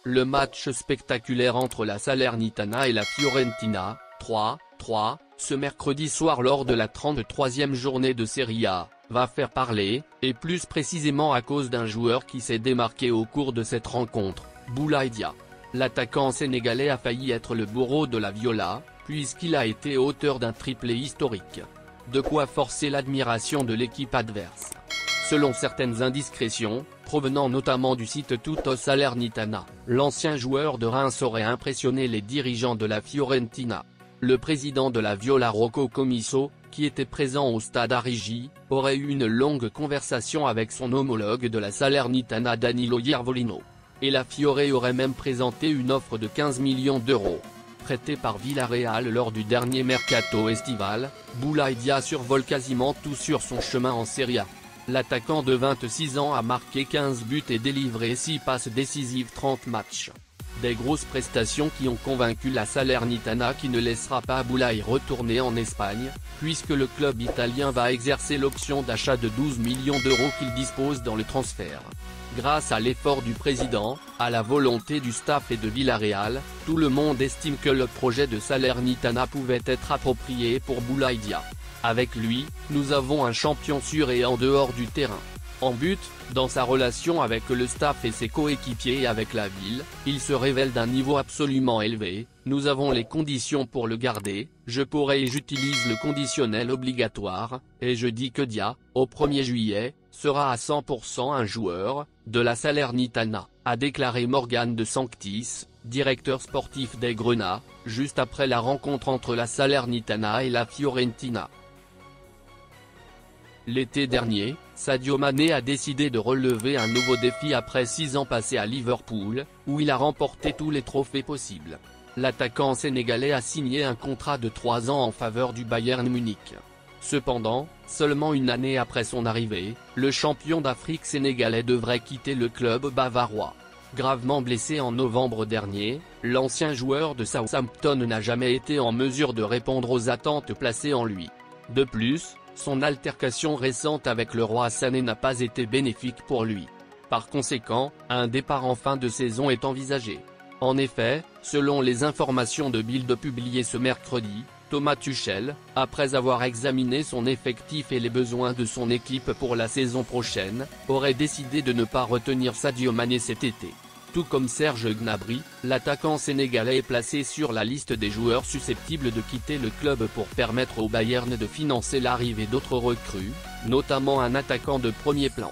Le match spectaculaire entre la Salernitana et la Fiorentina, 3-3, ce mercredi soir lors de la 33e journée de Serie A, va faire parler, et plus précisément à cause d'un joueur qui s'est démarqué au cours de cette rencontre, Boulaye Dia. L'attaquant sénégalais a failli être le bourreau de la Viola, puisqu'il a été auteur d'un triplé historique. De quoi forcer l'admiration de l'équipe adverse. Selon certaines indiscrétions, provenant notamment du site Tutto Salernitana, l'ancien joueur de Reims aurait impressionné les dirigeants de la Fiorentina. Le président de la Viola Rocco Commisso, qui était présent au stade à Rigi, aurait eu une longue conversation avec son homologue de la Salernitana Danilo Iervolino. Et la Fiore aurait même présenté une offre de 15 millions d'euros. Prêté par Villarreal lors du dernier mercato estival, Boulaye Dia survole quasiment tout sur son chemin en Serie A. L'attaquant de 26 ans a marqué 15 buts et délivré 6 passes décisives 30 matchs. Des grosses prestations qui ont convaincu la Salernitana qui ne laissera pas Boulaye retourner en Espagne, puisque le club italien va exercer l'option d'achat de 12 millions d'euros qu'il dispose dans le transfert. Grâce à l'effort du président, à la volonté du staff et de Villarreal, tout le monde estime que le projet de Salernitana pouvait être approprié pour Boulaye Dia. Avec lui, nous avons un champion sûr et en dehors du terrain. En but, dans sa relation avec le staff et ses coéquipiers et avec la ville, il se révèle d'un niveau absolument élevé. Nous avons les conditions pour le garder, je pourrais et j'utilise le conditionnel obligatoire, et je dis que Dia, au 1er juillet, sera à 100% un joueur de la Salernitana, a déclaré Morgan De Sanctis, directeur sportif des Grenats, juste après la rencontre entre la Salernitana et la Fiorentina. L'été dernier, Sadio Mané a décidé de relever un nouveau défi après 6 ans passés à Liverpool, où il a remporté tous les trophées possibles. L'attaquant sénégalais a signé un contrat de 3 ans en faveur du Bayern Munich. Cependant, seulement une année après son arrivée, le champion d'Afrique sénégalais devrait quitter le club bavarois. Gravement blessé en novembre dernier, l'ancien joueur de Southampton n'a jamais été en mesure de répondre aux attentes placées en lui. De plus, son altercation récente avec le roi Sané n'a pas été bénéfique pour lui. Par conséquent, un départ en fin de saison est envisagé. En effet, selon les informations de Bild publiées ce mercredi, Thomas Tuchel, après avoir examiné son effectif et les besoins de son équipe pour la saison prochaine, aurait décidé de ne pas retenir Sadio Mané cet été. Tout comme Serge Gnabry, l'attaquant sénégalais est placé sur la liste des joueurs susceptibles de quitter le club pour permettre au Bayern de financer l'arrivée d'autres recrues, notamment un attaquant de premier plan.